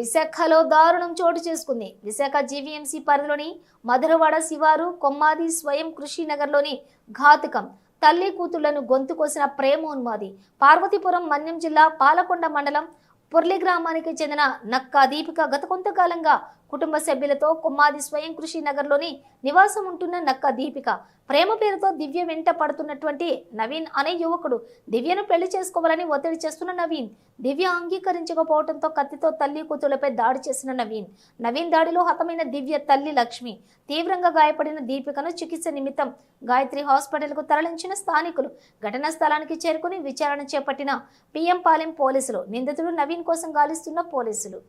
విశాఖలో దారుణం చోటు చేసుకుంది. విశాఖ జీవీఎంసీ పరిధిలోని మధురవాడ శివారు కొమ్మాది స్వయం కృషి నగర్లోని ఘాతుకం. తల్లి కూతుళ్లను గొంతు కోసిన ప్రేమోన్మాది. పార్వతీపురం మన్యం జిల్లా పాలకొండ మండలం పుర్లి గ్రామానికి చెందిన నక్కా దీపిక గత కొంతకాలంగా కుటుంబ సభ్యులతో కొమ్మాది స్వయం కృషి నగర్లోని నివాసం ఉంటున్న నక్కా దీపిక ప్రేమ పేరుతో దివ్య వెంట పడుతున్నటువంటి నవీన్ అనే యువకుడు దివ్యను పెళ్లి చేసుకోవాలని ఒత్తిడి చేస్తున్న నవీన్ దివ్య అంగీకరించకపోవడంతో కత్తితో తల్లి కూతుళ్లపై దాడి చేసిన నవీన్ దాడిలో హతమైన దివ్య తల్లి లక్ష్మి తీవ్రంగా గాయపడిన దీపికను చికిత్స నిమిత్తం గాయత్రి హాస్పిటల్కు తరలించిన స్థానికులు ఘటనా స్థలానికి చేరుకుని విచారణ చేపట్టిన పిఎం పాలెం పోలీసులు. నిందితుడు నవీన్ కోసం గాలిస్తున్న పోలీసులు.